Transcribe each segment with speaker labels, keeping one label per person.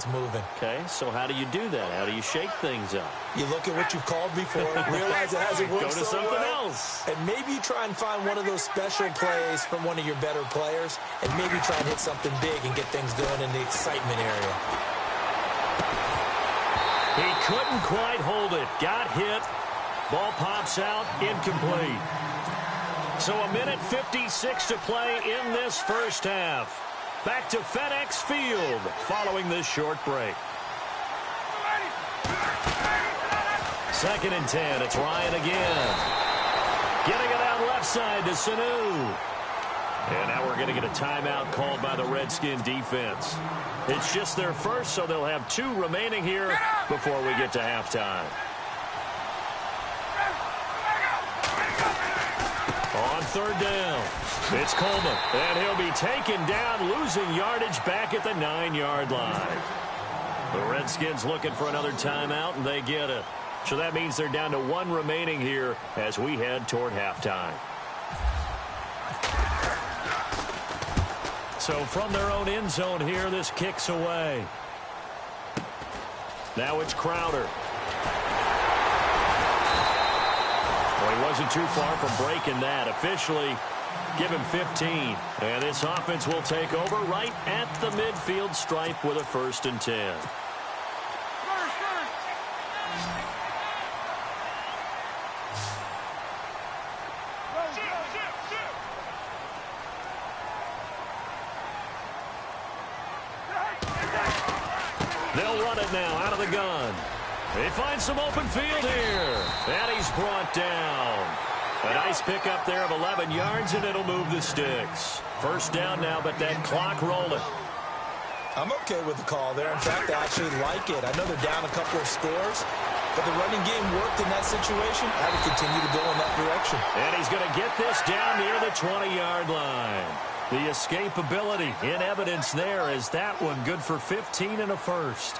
Speaker 1: offense moving.
Speaker 2: Okay, so how do you do that? How do you shake things up?
Speaker 1: You look at what you've called before, realize it hasn't worked
Speaker 2: Go to
Speaker 1: so
Speaker 2: something
Speaker 1: well,
Speaker 2: else.
Speaker 1: and maybe you try and find one of those special plays from one of your better players, and maybe try and hit something big and get things going in the excitement area.
Speaker 2: He couldn't quite hold it. Got hit. Ball pops out, incomplete. So a minute 56 to play in this first half. Back to FedEx Field following this short break. 2nd and 10. It's Ryan again. Getting it out left side to Sanu. And now we're going to get a timeout called by the Redskin defense. It's just their first, so they'll have 2 remaining here before we get to halftime. On 3rd down, it's Coleman, and he'll be taken down, losing yardage back at the 9-yard line. The Redskins looking for another timeout, and they get it. So that means they're down to 1 remaining here as we head toward halftime. So from their own end zone here, this kicks away. Now it's Crowder. Well, he wasn't too far from breaking that. Officially, give him 15. And this offense will take over right at the midfield stripe with a 1st and 10. They'll run it now out of the gun. They find some open field here. And he's brought down. A nice pickup there of 11 yards, and it'll move the sticks. 1st down now, but that clock rolling.
Speaker 1: I'm okay with the call there. In fact, I actually like it. I know they're down a couple of scores, but the running game worked in that situation. I would continue to go in that direction.
Speaker 2: And he's going to get this down near the 20-yard line. The escapability in evidence there is that one good for 15 and a 1st.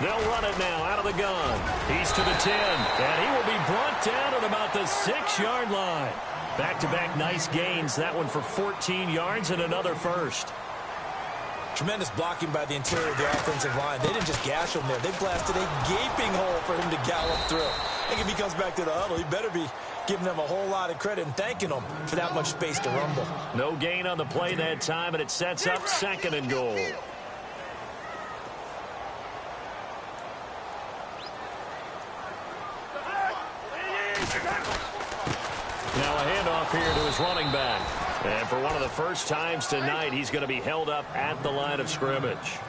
Speaker 2: They'll run it now out of the gun. He's to the 10, and he will be brought down at about the 6-yard line. Back-to-back nice gains. That one for 14 yards and another 1st.
Speaker 1: Tremendous blocking by the interior of the offensive line. They didn't just gash him there. They blasted a gaping hole for him to gallop through. I think if he comes back to the huddle, he better be giving them a whole lot of credit and thanking them for that much space to rumble.
Speaker 2: No gain on the play that time, and it sets up 2nd and goal. Now a handoff here to his running back. And for one of the first times tonight, he's going to be held up at the line of scrimmage.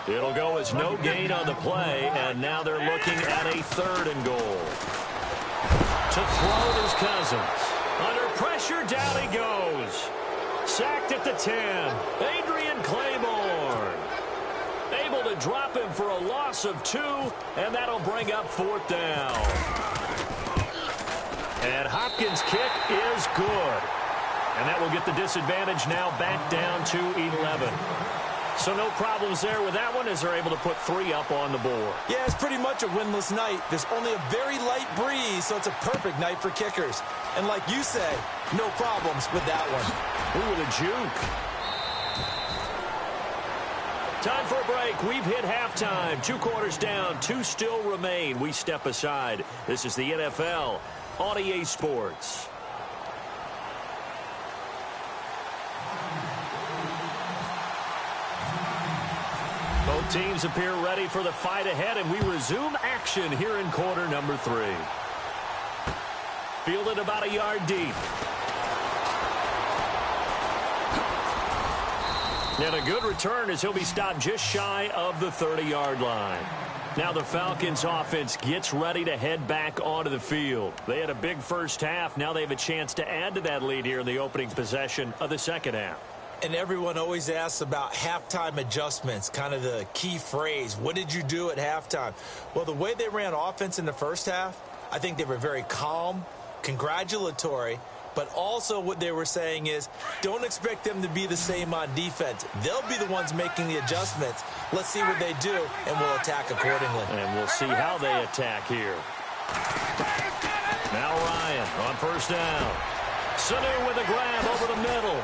Speaker 2: It'll go as no gain on the play, and now they're looking at a 3rd and goal. To throw his Cousins. Under pressure, down he goes. Sacked at the 10. Adrian Claiborne. Able to drop him for a loss of 2, and that'll bring up 4th down. And Hopkins' kick is good. And that will get the disadvantage now back down to 11. So no problems there with that one as they're able to put 3 up on the board.
Speaker 1: Yeah, it's pretty much a winless night. There's only a very light breeze, so it's a perfect night for kickers. And like you say, no problems with that one.
Speaker 2: Ooh, with a juke. Time for a break. We've hit halftime. 2 quarters down. 2 still remain. We step aside. This is the NFL on EA Sports. Both teams appear ready for the fight ahead, and we resume action here in quarter number 3. Fielded about a yard deep. And a good return as he'll be stopped just shy of the 30-yard line. Now the Falcons offense gets ready to head back onto the field. They had a big first half. Now they have a chance to add to that lead here in the opening possession of the second half.
Speaker 1: And everyone always asks about halftime adjustments, kind of the key phrase. What did you do at halftime? Well, the way they ran offense in the first half, I think they were very calm, congratulatory, but also what they were saying is don't expect them to be the same on defense. They'll be the ones making the adjustments. Let's see what they do, and we'll attack accordingly.
Speaker 2: And we'll see how they attack here. Now Ryan on first down. Sanu with a grab over the middle.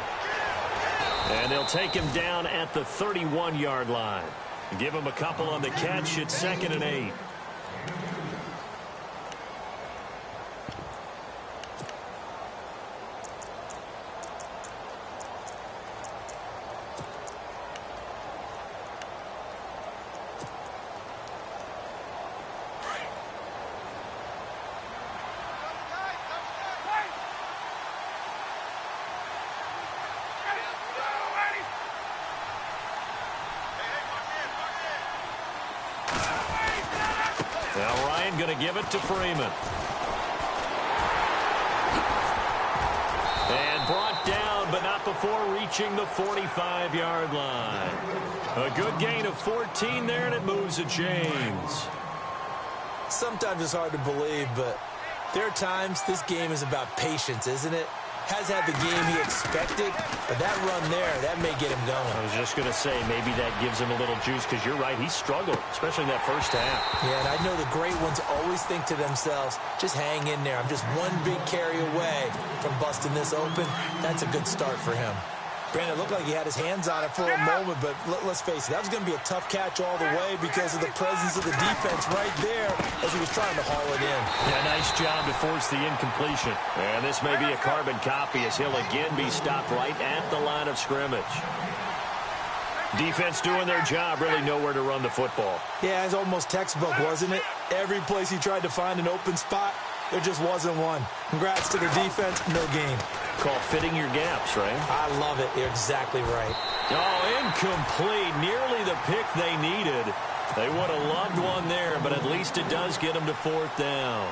Speaker 2: And they'll take him down at the 31-yard line. Give him a couple on the catch. It's 2nd and 8. Now Ryan going to give it to Freeman. And brought down, but not before reaching the 45-yard line. A good gain of 14 there, and it moves to James.
Speaker 1: Sometimes it's hard to believe, but there are times this game is about patience, isn't it? Has had the game he expected, but that run there, that may get him going.
Speaker 2: I was just going to say, maybe that gives him a little juice, because you're right, he struggled, especially in that first half.
Speaker 1: Yeah, and I know the great ones always think to themselves, just hang in there. I'm just one big carry away from busting this open. That's a good start for him. Granted, it looked like he had his hands on it for a moment, but let's face it, that was going to be a tough catch all the way because of the presence of the defense right there as he was trying to haul it in.
Speaker 2: Yeah, nice job to force the incompletion. And this may be a carbon copy as he'll again be stopped right at the line of scrimmage. Defense doing their job, really nowhere to run the football.
Speaker 1: Yeah, it's almost textbook, wasn't it? Every place he tried to find an open spot, there just wasn't one. Congrats to the defense, no gain.
Speaker 2: Called fitting your gaps, right?
Speaker 1: I love it. You're exactly right.
Speaker 2: Oh, incomplete. Nearly the pick they needed. They would have loved one there, but at least it does get them to 4th down.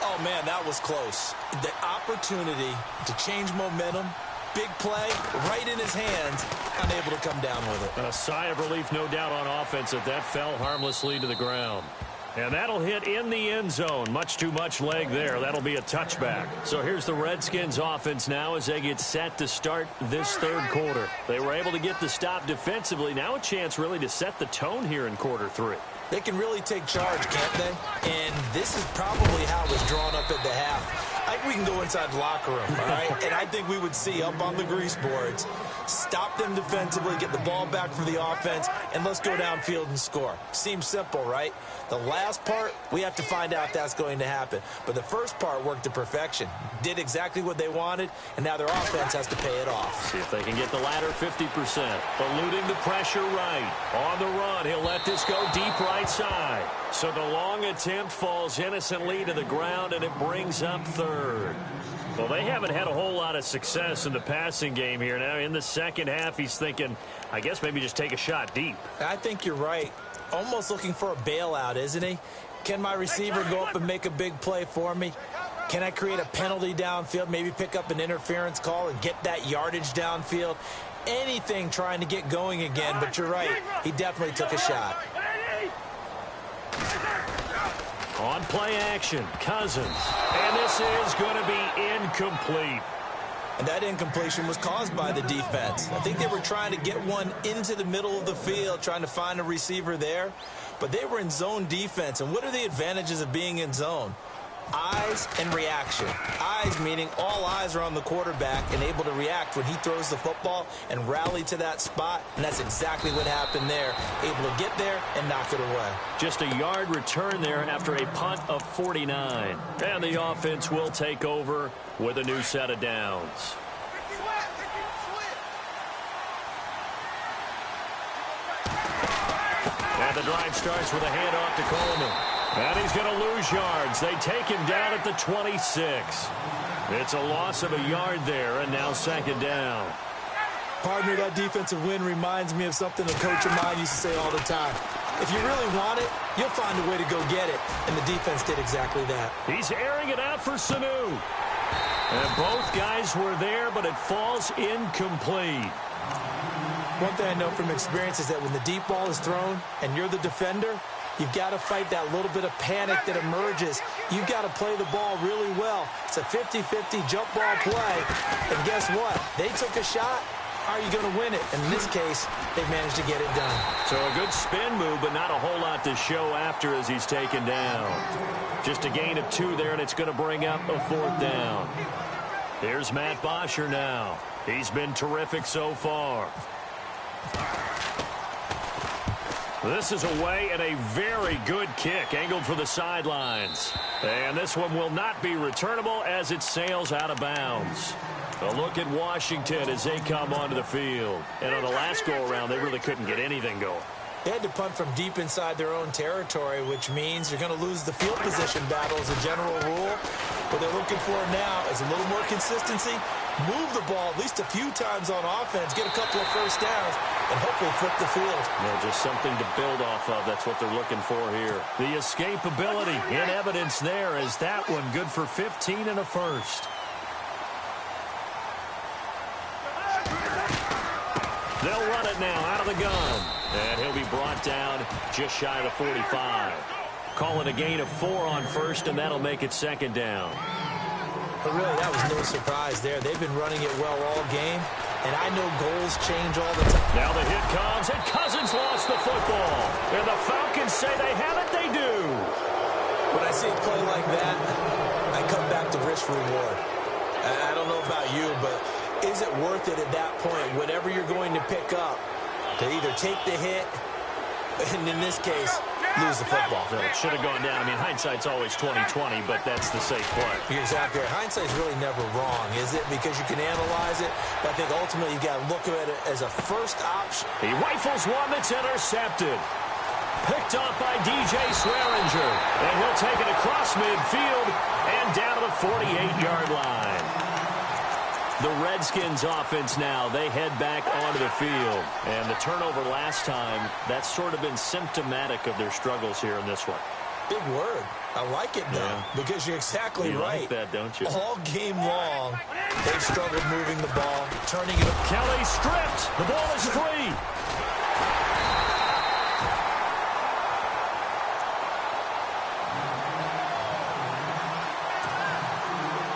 Speaker 1: Oh, man, that was close. The opportunity to change momentum, big play, right in his hands, unable to come down with it.
Speaker 2: A sigh of relief, no doubt, on offense that fell harmlessly to the ground. And that'll hit in the end zone. Much too much leg there. That'll be a touchback. So here's the Redskins offense now as they get set to start this 3rd quarter. They were able to get the stop defensively. Now a chance really to set the tone here in quarter 3.
Speaker 1: They can really take charge, can't they? And this is probably how it was drawn up at the half. I think we can go inside the locker room, all right? And I think we would see up on the grease boards, stop them defensively, get the ball back for the offense, and let's go downfield and score. Seems simple, right? The last part, we have to find out if that's going to happen. But the first part worked to perfection. Did exactly what they wanted, and now their offense has to pay it off.
Speaker 2: See if they can get the latter 50%. Eluding the pressure right. On the run, he'll let this go deep right side. So the long attempt falls innocently to the ground, and it brings up 3rd. Well, they haven't had a whole lot of success in the passing game here. Now, in the second half, he's thinking, I guess maybe just take a shot deep.
Speaker 1: I think you're right. Almost looking for a bailout, isn't he? Can my receiver go up and make a big play for me? Can I create a penalty downfield, maybe pick up an interference call and get that yardage downfield? Anything trying to get going again, but you're right. He definitely took a shot.
Speaker 2: On play action, Cousins. And this is going to be incomplete.
Speaker 1: And that incompletion was caused by the defense. I think they were trying to get one into the middle of the field, trying to find a receiver there. But they were in zone defense. And what are the advantages of being in zone? Eyes and reaction. Eyes meaning all eyes are on the quarterback and able to react when he throws the football and rally to that spot. And that's exactly what happened there. Able to get there and knock it away.
Speaker 2: Just a yard return there after a punt of 49. And the offense will take over with a new set of downs. And the drive starts with a handoff to Coleman. And he's going to lose yards. They take him down at the 26. It's a loss of a yard there, and now 2nd down.
Speaker 1: Partner, that defensive win reminds me of something a coach of mine used to say all the time. If you really want it, you'll find a way to go get it. And the defense did exactly that.
Speaker 2: He's airing it out for Sanu. And both guys were there, but it falls incomplete.
Speaker 1: One thing I know from experience is that when the deep ball is thrown and you're the defender, you've got to fight that little bit of panic that emerges. You've got to play the ball really well. It's a 50-50 jump ball play. And guess what? They took a shot. Are you going to win it? And in this case, they've managed to get it done.
Speaker 2: So a good spin move, but not a whole lot to show after as he's taken down. Just a gain of 2 there, and it's going to bring up a 4th down. Here's Matt Bosher now. He's been terrific so far. This is away and a very good kick angled for the sidelines. And this one will not be returnable as it sails out of bounds. A look at Washington as they come onto the field. And on the last go-around, they really couldn't get anything going.
Speaker 1: They had to punt from deep inside their own territory, which means you're going to lose the field position battle as a general rule. What they're looking for now is a little more consistency, move the ball at least a few times on offense, get a couple of first downs, and hopefully flip the field.
Speaker 2: Just something to build off of. That's what they're looking for here. The escapability in evidence there as that one good for 15 and a first. They'll run it now out of the gun. And he'll be brought down just shy of the 45. Calling a gain of 4 on first, and that'll make it second down.
Speaker 1: But really, that was no surprise there. They've been running it well all game, and I know goals change all the time.
Speaker 2: Now the hit comes, and Cousins lost the football. And the Falcons say they have it, they do.
Speaker 1: When I see a play like that, I come back to risk reward. I don't know about you, but is it worth it at that point, whatever you're going to pick up, to either take the hit, and in this case, lose the football?
Speaker 2: So it should have gone down. I mean, hindsight's always 20/20, but that's the safe play.
Speaker 1: You're exactly right. Hindsight's really never wrong, is it? Because you can analyze it, but I think ultimately you got to look at it as a first option.
Speaker 2: He rifles one that's intercepted. Picked off by DJ Swearinger. And he'll take it across midfield and down to the 48-yard line. The Redskins offense now, they head back onto the field. And the turnover last time, that's sort of been symptomatic of their struggles here in this one.
Speaker 1: Big word. I like it now, because you're exactly right.
Speaker 2: You like that, don't you?
Speaker 1: All game long, they've struggled moving the ball, turning it.
Speaker 2: Kelly stripped. The ball is free.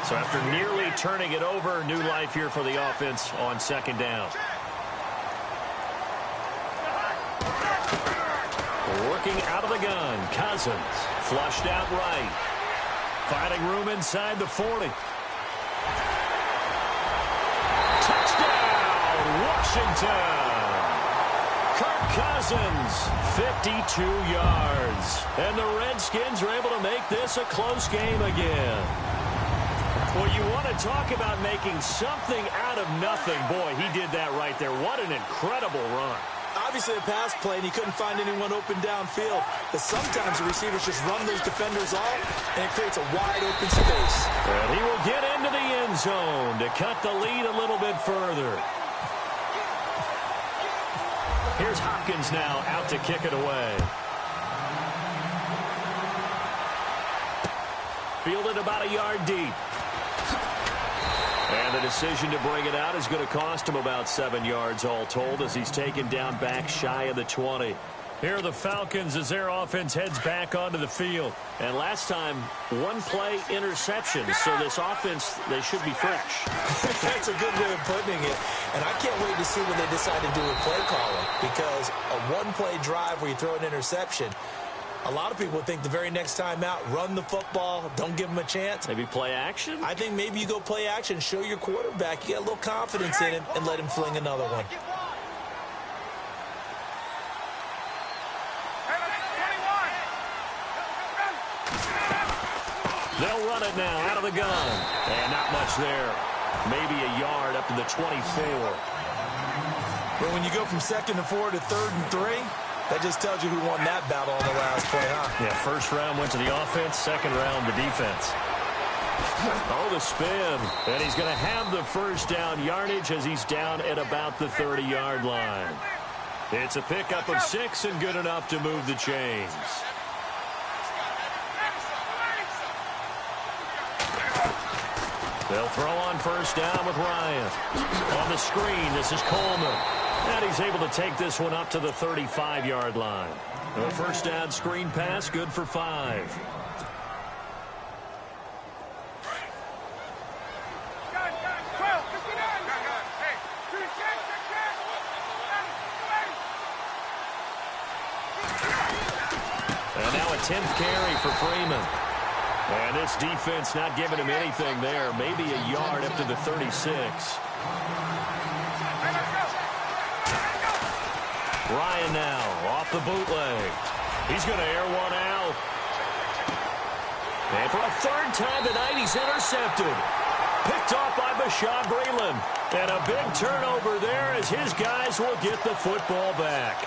Speaker 2: So after nearly turning it over, new life here for the offense on second down. Working out of the gun, Cousins. Flushed out right. Finding room inside the 40. Touchdown, Washington! Kirk Cousins, 52 yards. And the Redskins are able to make this a close game again. Well, you want to talk about making something out of nothing. Boy, he did that right there. What an incredible run.
Speaker 1: Obviously a pass play, and he couldn't find anyone open downfield. But sometimes the receivers just run those defenders off, and it creates a wide open space.
Speaker 2: And he will get into the end zone to cut the lead a little bit further. Here's Hopkins now out to kick it away. Fielded about a yard deep. And the decision to bring it out is going to cost him about 7 yards all told as he's taken down back shy of the 20. Here are the Falcons as their offense heads back onto the field. And last time, one play interception. So this offense, they should be fresh.
Speaker 1: That's a good way of putting it. And I can't wait to see what they decide to do with play calling. Because a one-play drive where you throw an interception, a lot of people think the very next time out, run the football, don't give him a chance.
Speaker 2: Maybe play action?
Speaker 1: I think maybe you go play action, show your quarterback you got a little confidence in him, and let him fling another one.
Speaker 2: They'll run it now out of the gun. And not much there. Maybe a yard up to the 24.
Speaker 1: But when you go from 2nd and 4 to 3rd and 3, that just tells you who won that battle on the last play, huh?
Speaker 2: Yeah, first round went to the offense, second round the defense. Oh, the spin. And he's going to have the first down yardage as he's down at about the 30-yard line. It's a pickup of 6 and good enough to move the chains. They'll throw on first down with Ryan. On the screen, this is Coleman. And he's able to take this one up to the 35-yard line. The first down screen pass, good for 5. And now a 10th carry for Freeman. And this defense not giving him anything there. Maybe a yard up to the 36. Ryan now off the bootleg. He's going to air one out. And for a third time tonight, he's intercepted. Picked off by Bashaud Breeland. And a big turnover there as his guys will get the football back.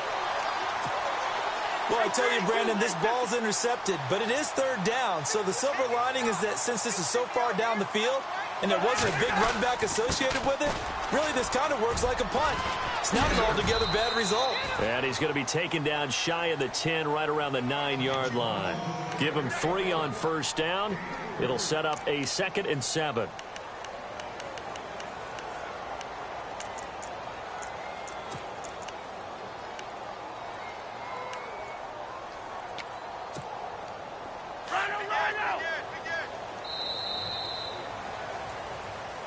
Speaker 1: Well, I tell you, Brandon, this ball's intercepted, but it is third down. So the silver lining is that since this is so far down the field and there wasn't a big run back associated with it, really this kind of works like a punt. It's not an altogether bad result.
Speaker 2: And he's going to be taken down shy of the 10, right around the 9-yard line. Give him 3 on first down. It'll set up a 2nd and 7.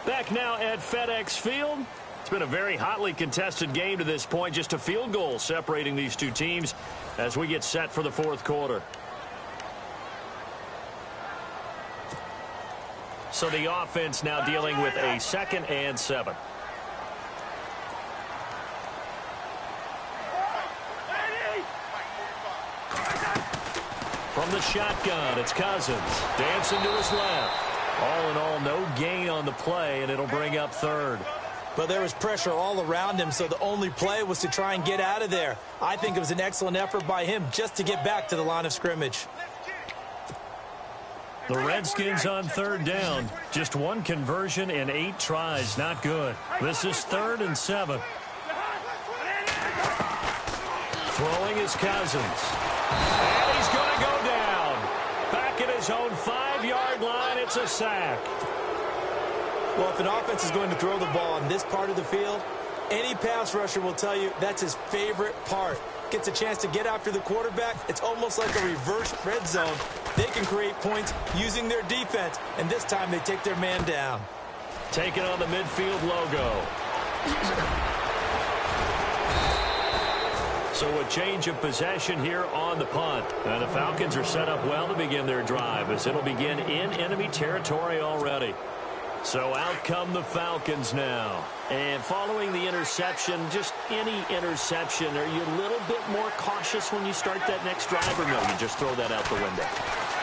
Speaker 2: Back now at FedEx Field. It's been a very hotly contested game to this point. Just a field goal separating these two teams as we get set for the fourth quarter. So the offense now dealing with a 2nd and 7. From the shotgun, it's Cousins. Dancing to his left. All in all, no gain on the play, and it'll bring up 3rd.
Speaker 1: But there was pressure all around him, so the only play was to try and get out of there. I think it was an excellent effort by him just to get back to the line of scrimmage.
Speaker 2: The Redskins on 3rd down. Just 1 conversion in 8 tries. Not good. This is 3rd and 7. Throwing is Cousins. And he's going to go down. Back at his own 5-yard line, it's a sack.
Speaker 1: Well, if an offense is going to throw the ball on this part of the field, any pass rusher will tell you that's his favorite part. Gets a chance to get after the quarterback. It's almost like a reverse red zone. They can create points using their defense, and this time they take their man down.
Speaker 2: Taking on the midfield logo. So a change of possession here on the punt. And the Falcons are set up well to begin their drive as it'll begin in enemy territory already. So out come the Falcons now. And following the interception, just any interception, are you a little bit more cautious when you start that next drive, or no, you just throw that out the window?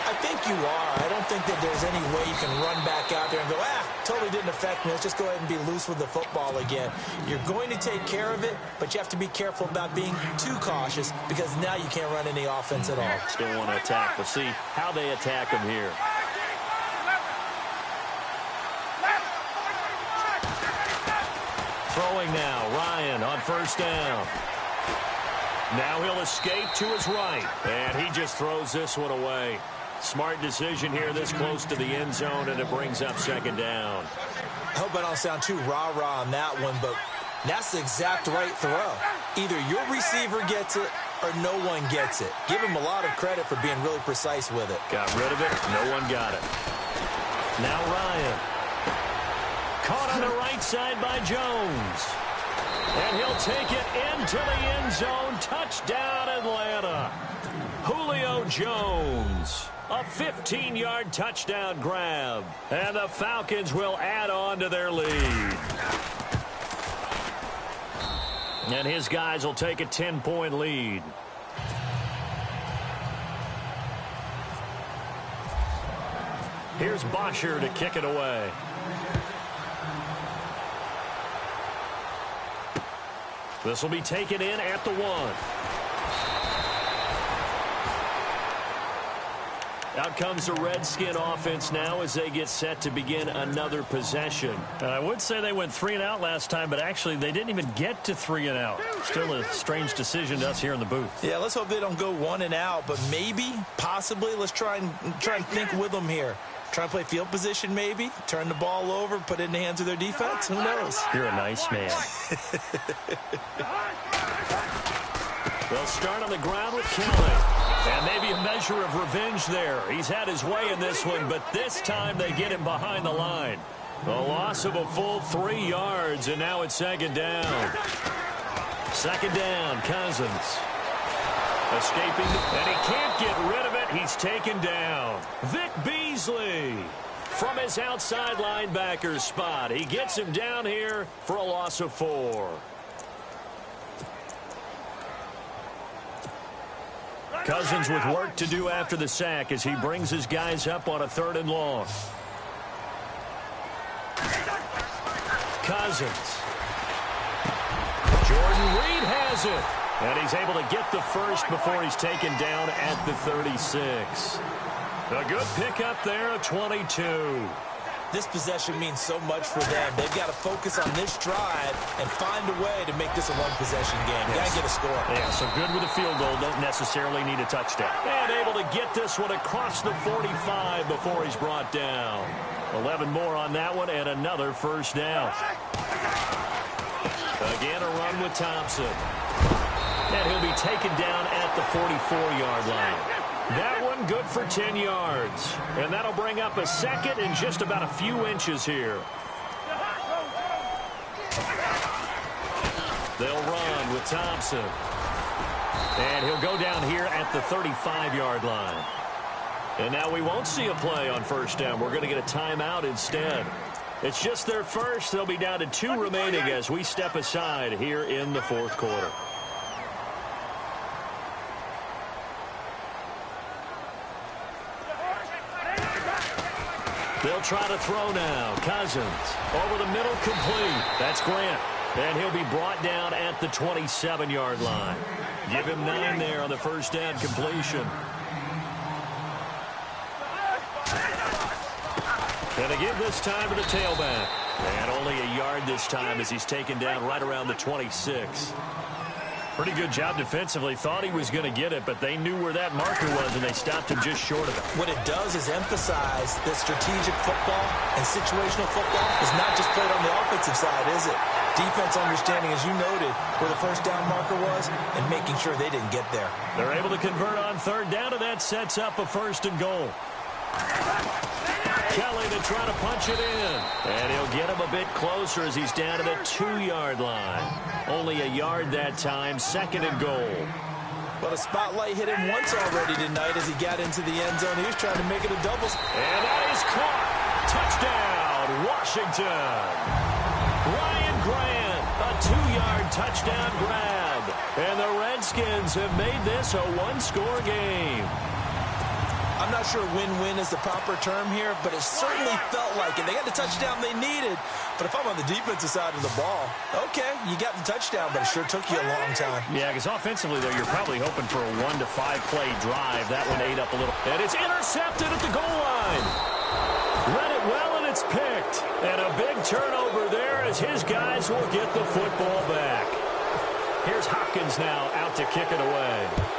Speaker 1: I think you are. I don't think that there's any way you can run back out there and go, totally didn't affect me. Let's just go ahead and be loose with the football again. You're going to take care of it, but you have to be careful about being too cautious because now you can't run any offense at all.
Speaker 2: Still want to attack. We'll see how they attack him here. Throwing now, Ryan on first down. Now he'll escape to his right, and he just throws this one away. Smart decision here this close to the end zone, and it brings up 2nd down.
Speaker 1: I hope I don't sound too rah-rah on that one, but that's the exact right throw. Either your receiver gets it or no one gets it. Give him a lot of credit for being really precise with it.
Speaker 2: Got rid of it. No one got it. Now Ryan. Caught on the right side by Jones. And he'll take it into the end zone. Touchdown, Atlanta. Julio Jones. A 15-yard touchdown grab. And the Falcons will add on to their lead. And his guys will take a 10-point lead. Here's Bosher to kick it away. This will be taken in at the 1. Out comes the Redskin offense now as they get set to begin another possession.
Speaker 3: I would say they went 3 and out last time, but actually they didn't even get to 3 and out. Still a strange decision to us here in the booth.
Speaker 1: Yeah, let's hope they don't go 1 and out, but maybe, possibly, let's try and think with them here. Try and play field position maybe, turn the ball over, put it in the hands of their defense. Who knows?
Speaker 3: You're a nice man.
Speaker 2: They'll start on the ground with Kelly. And maybe a measure of revenge there. He's had his way in this one, but this time they get him behind the line. A loss of a full 3 yards, and now it's 2nd down. 2nd down, Cousins. Escaping, and he can't get rid of it. He's taken down. Vic Beasley from his outside linebacker spot. He gets him down here for a loss of 4. Cousins with work to do after the sack as he brings his guys up on a 3rd and long. Cousins. Jordan Reed has it. And he's able to get the first before he's taken down at the 36. A good pickup there, a 22.
Speaker 1: This possession means so much for them. They've got to focus on this drive and find a way to make this a one-possession game. Got to get a score.
Speaker 2: Yeah, so good with a field goal. Don't necessarily need a touchdown. And able to get this one across the 45 before he's brought down. 11 more on that one and another first down. Again, a run with Thompson. And he'll be taken down at the 44-yard line. That one good for 10 yards. And that'll bring up a second and just about a few inches here. They'll run with Thompson. And he'll go down here at the 35-yard line. And now we won't see a play on first down. We're going to get a timeout instead. It's just their first. They'll be down to 2 remaining as we step aside here in the 4th quarter. They'll try to throw now. Cousins over the middle, complete. That's Grant. And he'll be brought down at the 27-yard line. Give him 9 there on the first down completion. And again this time to the tailback. And only a yard this time as he's taken down right around the 26. Pretty good job defensively. Thought he was going to get it, but they knew where that marker was, and they stopped him just short of it.
Speaker 1: What it does is emphasize that strategic football and situational football is not just played on the offensive side, is it? Defense understanding, as you noted, where the first down marker was and making sure they didn't get there.
Speaker 2: They're able to convert on 3rd down, and that sets up a 1st and goal. Kelly to try to punch it in. And he'll get him a bit closer as he's down to the 2-yard line. Only a yard that time, 2nd and goal.
Speaker 1: Well, the spotlight hit him once already tonight as he got into the end zone. He was trying to make it a double.
Speaker 2: And that is caught. Touchdown, Washington. Ryan Grant, a 2-yard touchdown grab. And the Redskins have made this a 1-score game.
Speaker 1: I'm not sure win-win is the proper term here, but it certainly felt like it. They got the touchdown they needed, but if I'm on the defensive side of the ball, okay, you got the touchdown, but it sure took you a long time.
Speaker 2: Yeah, because offensively, though, you're probably hoping for a 1 to 5 play drive. That one ate up a little. And it's intercepted at the goal line. Read it well, and it's picked. And a big turnover there as his guys will get the football back. Here's Hopkins now out to kick it away.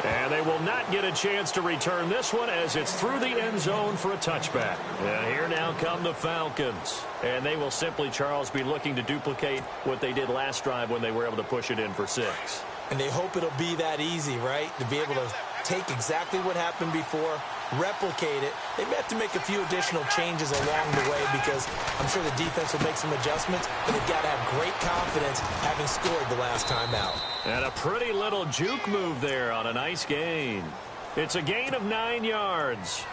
Speaker 2: And they will not get a chance to return this one as it's through the end zone for a touchback. And here now come the Falcons. And they will simply, Charles, be looking to duplicate what they did last drive when they were able to push it in for 6.
Speaker 1: And they hope it'll be that easy, right? To be able to take exactly what happened before, replicate it. They may have to make a few additional changes along the way because I'm sure the defense will make some adjustments, but they've got to have great confidence having scored the last time out.
Speaker 2: And a pretty little juke move there on a nice gain. It's a gain of 9 yards.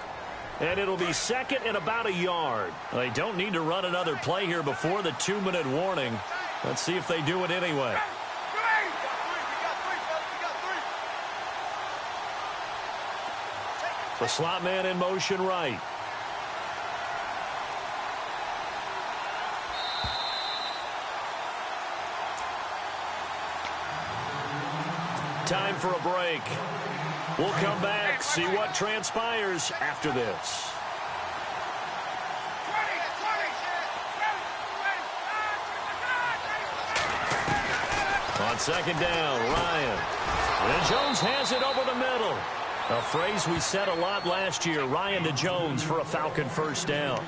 Speaker 2: And it'll be 2nd and about a yard. They don't need to run another play here before the 2-minute warning. Let's see if they do it anyway. The slot man in motion right. Time for a break. We'll come back, see what transpires after this. On 2nd down, Ryan. And Jones has it over the middle. A phrase we said a lot last year, Ryan to Jones for a Falcon first down.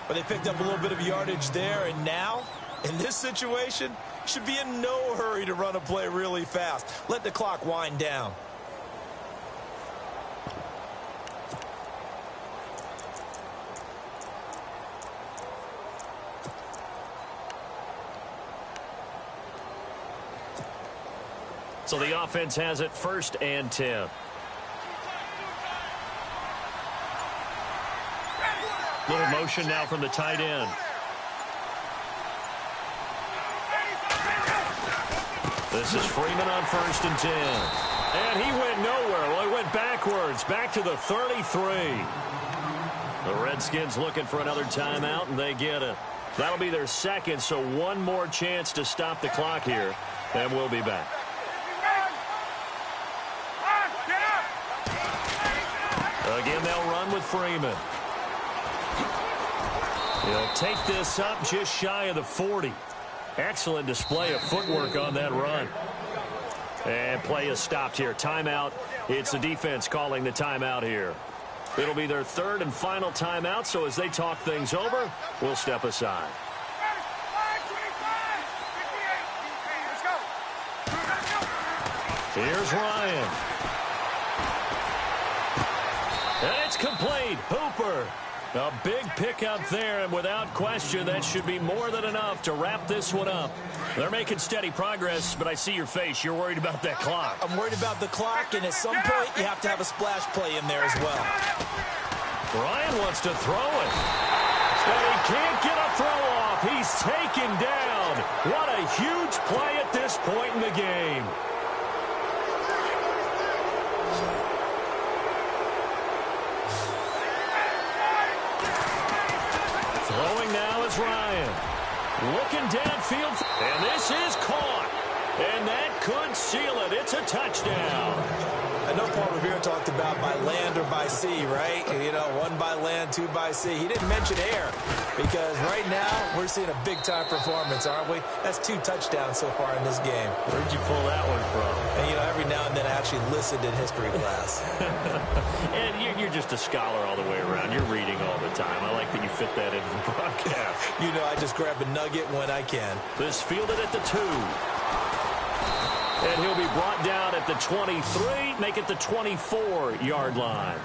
Speaker 1: But they picked up a little bit of yardage there, and now, in this situation, should be in no hurry to run a play really fast. Let the clock wind down.
Speaker 2: So the offense has it 1st and 10. Little motion now from the tight end. This is Freeman on 1st and 10. And he went nowhere. Well, he went backwards, back to the 33. The Redskins looking for another timeout, and they get it. That'll be their second, so one more chance to stop the clock here, and we'll be back. Again, they'll run with Freeman. He'll take this up just shy of the 40. Excellent display of footwork on that run. And play is stopped here. Timeout. It's the defense calling the timeout here. It'll be their third and final timeout, so as they talk things over, we'll step aside. Here's Ryan. And it's complete. Hooper. A big pickup there, and without question, that should be more than enough to wrap this one up. They're making steady progress, but I see your face. You're worried about that clock.
Speaker 1: I'm worried about the clock, and at some point, you have to have a splash play in there as well.
Speaker 2: Ryan wants to throw it. And he can't get a throw off. He's taken down. What a huge play at this point in the game. Throwing now is Ryan. Looking downfield. And this is caught. And that could seal it. It's a touchdown.
Speaker 1: I know Paul Revere talked about by land or by sea, right? You know, one by land, two by sea. He didn't mention air because right now we're seeing a big-time performance, aren't we? That's 2 touchdowns so far in this game.
Speaker 2: Where'd you pull that one from?
Speaker 1: And, you know, every now and then I actually listened in history class.
Speaker 2: And you're just a scholar all the way around. You're reading all the time. I like that you fit that into the broadcast.
Speaker 1: You know, I just grab a nugget when I can.
Speaker 2: This fielded at the 2. And he'll be brought down at the 23, make it the 24-yard line.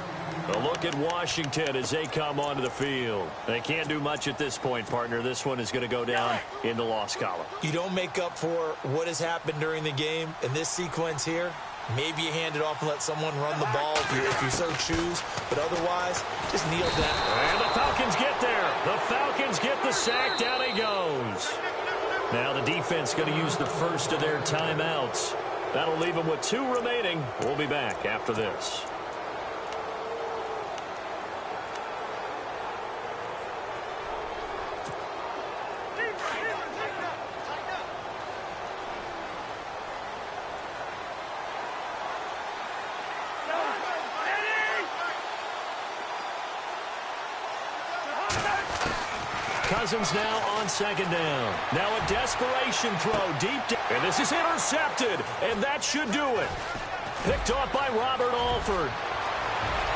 Speaker 2: A look at Washington as they come onto the field. They can't do much at this point, partner. This one is going to go down in the loss column.
Speaker 1: You don't make up for what has happened during the game in this sequence here. Maybe you hand it off and let someone run the ball if you so choose. But otherwise, just kneel down.
Speaker 2: And the Falcons get there. The Falcons get the sack. Down he goes. Now the defense going to use the first of their timeouts. That'll leave them with 2 remaining. We'll be back after this. Cousins now on 2nd down. Now a desperation throw deep down. And this is intercepted. And that should do it. Picked off by Robert Alford.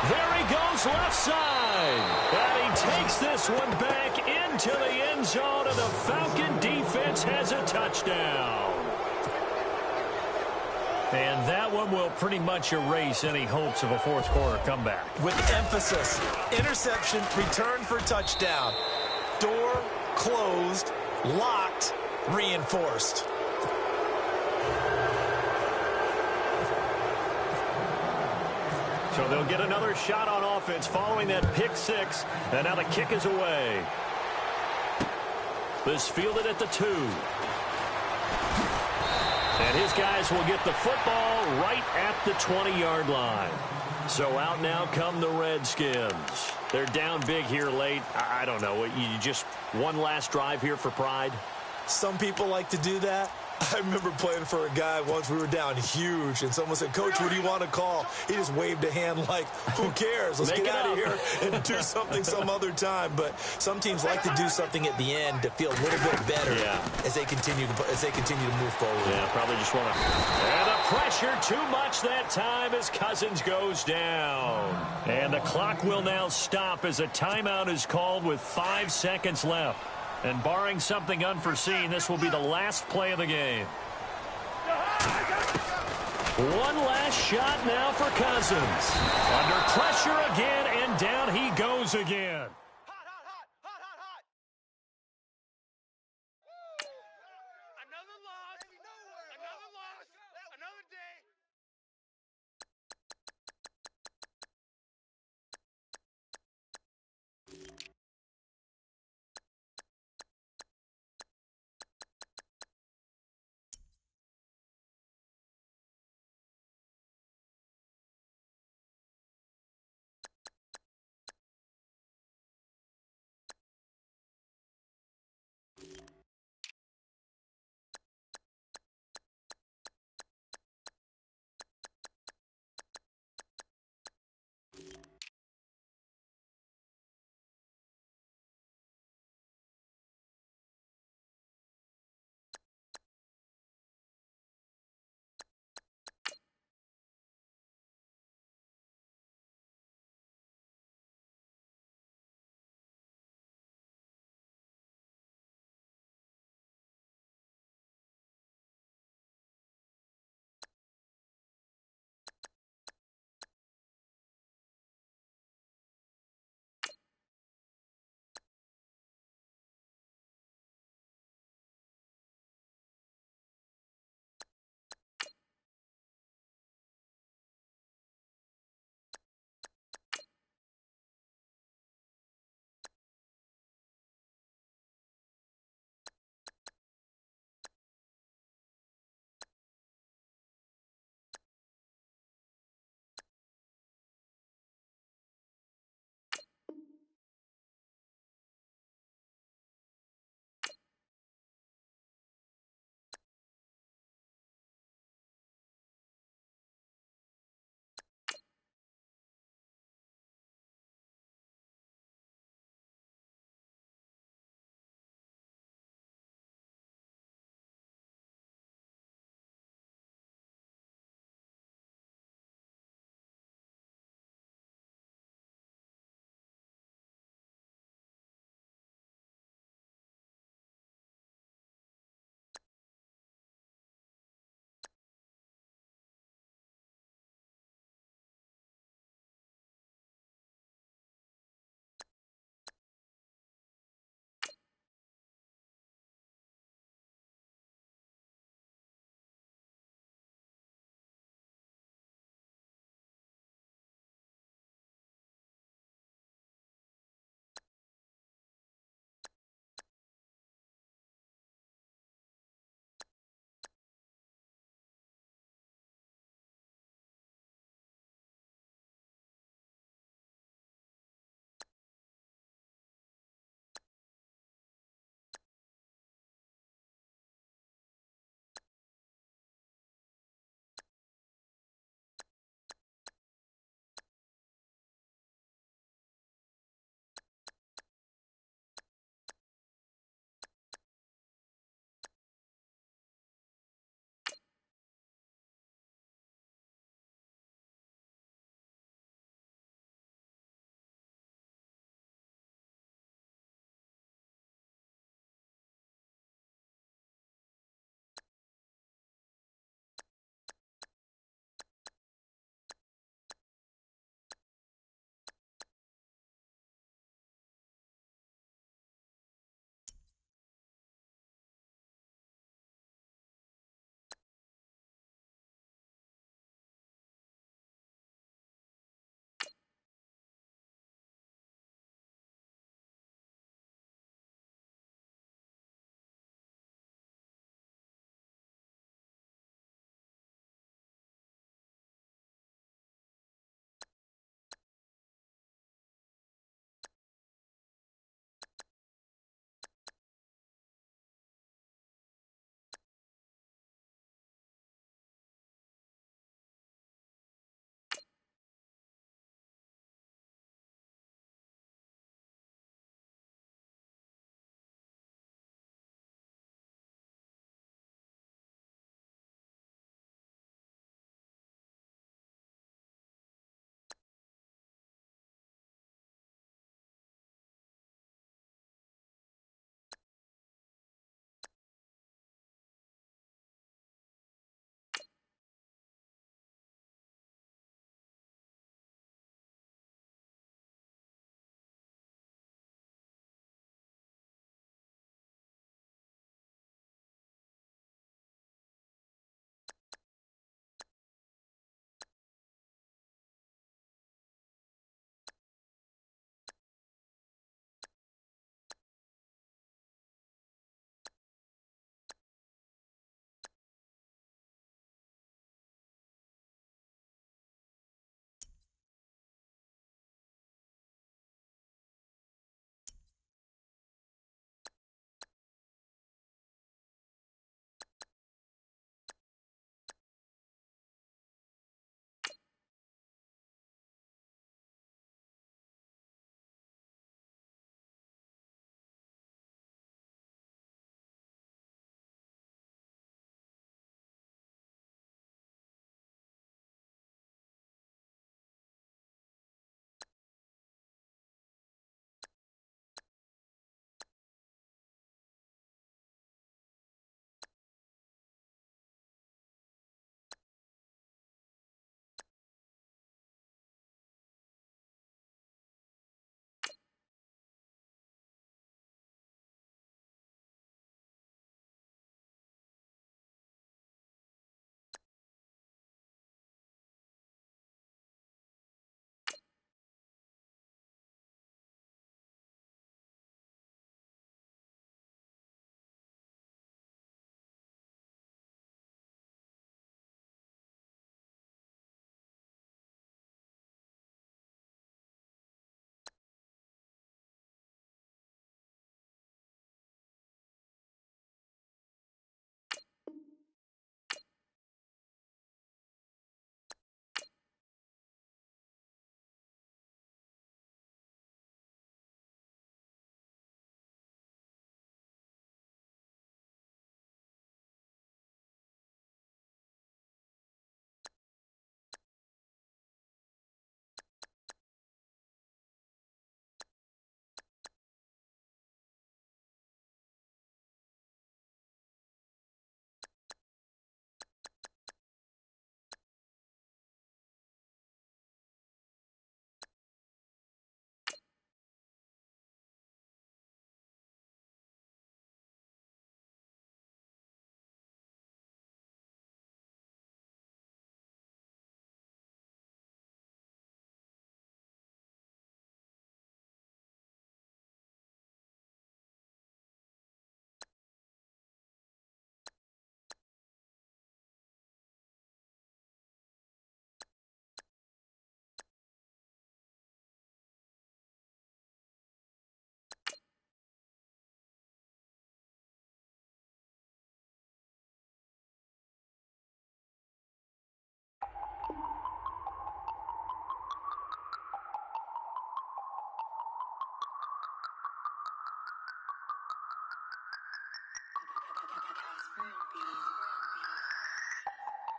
Speaker 2: There he goes left side. And he takes this one back into the end zone. And the Falcon defense has a touchdown.
Speaker 3: And that one will pretty much erase any hopes of a fourth-quarter comeback.
Speaker 1: With emphasis, interception, return for touchdown. Door closed, locked, reinforced.
Speaker 2: So they'll get another shot on offense following that pick 6. And now the kick is away. This fielded at the 2. And his guys will get the football right at the 20-yard line. So out now come the Redskins. They're down big here late. I don't know. You just one last drive here for pride?
Speaker 1: Some people like to do that. I remember playing for a guy once. We were down huge, and someone said, "Coach, what do you want to call?" He just waved a hand like, "Who cares? Let's get out of here and do something some other time." But some teams like to do something at the end to feel a little bit better as they continue to move forward.
Speaker 2: Yeah, probably just want to. And the pressure too much that time as Cousins goes down. And the clock will now stop as a timeout is called with 5 seconds left. And barring something unforeseen, this will be the last play of the game. One last shot now for Cousins. Under pressure again, and down he goes again.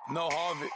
Speaker 4: No Harvey.